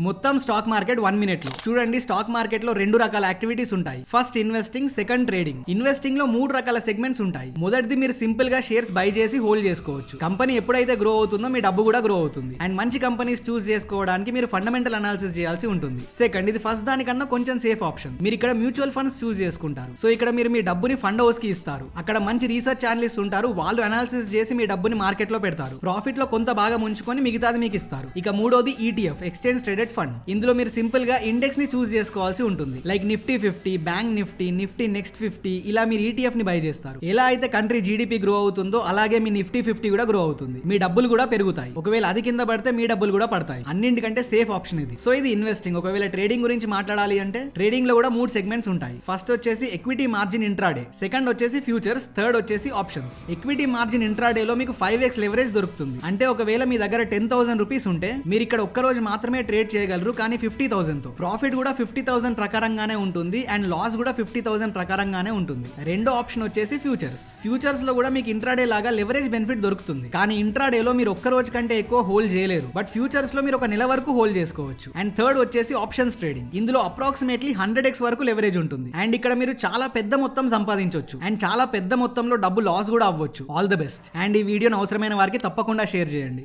మొత్తం stock market 1 minute లో చూడండి. స్టాక్ మార్కెట్ లో రెండు రకాల యాక్టివిటీస్ ఉంటాయి. First investing, second trading. Investing లో మూడు రకాల సెగ్మెంట్స్ ఉంటాయి. మొదటిది మీరు సింపుల్ గా షేర్స్ బై చేసి హోల్డ్ చేసుకోవచ్చు. కంపెనీ ఎప్పుడైతే గ్రో అవుతుందో మీ డబ్బు కూడా గ్రో అవుతుంది. అండ్ మంచి కంపెనీస్ చూస్ చేసుకోవడానికి మీరు ఫండమెంటల్ అనాలిసిస్ చేయాల్సి ఉంటుంది. సెకండ్, ఇది ఫస్ట్ దానికన్నా కొంచెం సేఫ్ ఆప్షన్. మీరు ఇక్కడ మ్యూచువల్ ఫండ్స్ చూస్ చేసుకుంటారు. సో ఇక్కడ మీరు మీ డబ్బుని ఫండ్ హౌస్ కి ఇస్తారు. అక్కడ మంచి రీసెర్చ్ అనలిస్ట్ ఉంటారు. వాళ్ళు అనాలిసిస్ చేసి మీ డబ్బుని మార్కెట్ లో పెడతారు. ప్రాఫిట్ లో కొంత భాగం ఉంచుకొని మిగతాది మీకు ఇస్తారు. ఇక మూడోది ఈటీఎఫ్, ఎక్స్చేంజ్ ట్రేడెడ్ ఫండ్. ఇందులో మీరు సింపుల్ గా ఇండెక్స్ ని చూస్ చేసుకోవాల్సి ఉంటుంది. Like Nifty 50, bank Nifty next 50, ఇలా మీరు ఈటీఎఫ్ ని బై చేస్తారు. ఎలా అయితే కంట్రీ జీడిపి గ్రో అవుతుందో అలాగే మీ నిఫ్టీ 50 కూడా గ్రో అవుతుంది. మీ డబ్బులు కూడా పెరుగుతాయి. ఒకవేళ అది కింద పడితే మీ డబ్బులు కూడా పడతాయి. అన్నింటికంటే సేఫ్ ఆప్షన్ ఇది. సో ఇది ఇన్వెస్టింగ్. ఒకవేళ ట్రేడింగ్ గురించి మాట్లాడాలి అంటే ట్రేడింగ్ లో కూడా మూడు సెగ్మెంట్స్ ఉంటాయి. ఫస్ట్ వచ్చేసి ఎక్విటీ మార్జిన్ ఇంట్రాడే, సెకండ్ వచ్చేసి ఫ్యూచర్స్, థర్డ్ వచ్చేసి ఆప్షన్స్. ఎక్విటీ మార్జిన్ ఇంట్రాడే లో మీకు 5x లెవరేజ్ దొరుకుతుంది. అంటే ఒకవేళ మీ దగ్గర 10,000 రూపీస్ ఉంటే మీరు ఇక్కడ ఒక్క రోజు మాత్రమే ట్రేడ్ చేయగలరు. కానీ 50,000 తో ప్రాఫిట్ కూడా 50,000 ప్రకారంగానే ఉంటుంది. అండ్ లాస్ కూడా 50,000 ప్రకారంగానే ఉంటుంది. రెండో ఆప్షన్ వచ్చేసి ఫ్యూచర్స్. ఫ్యూచర్స్ లో కూడా మీకు ఇంట్రాడే లాగా లెవరేజ్ బెనిఫిట్ దొరుకుతుంది. కానీ ఇంట్రాడే లో మీరు ఒక్క రోజు కంటే ఎక్కువ హోల్డ్ చేయలేరు. బట్ ఫ్యూచర్స్ లో మీరు ఒక నెల వరకు హోల్డ్ చేసుకోవచ్చు. అండ్ థర్డ్ వచ్చేసి ఆప్షన్స్ ట్రేడింగ్. ఇందులో అప్రాక్సిమేట్లీ 100x వరకు లెవరేజ్ ఉంటుంది. అండ్ ఇక్కడ మీరు చాలా పెద్ద మొత్తం సంపాదించవచ్చు. అండ్ చాలా పెద్ద మొత్తంలో డబ్బు లాస్ కూడా అవ్వచ్చు. All the best. అండ్ ఈ వీడియోని అవసరమైన వారికి తప్పకుండా షేర్ చేయండి.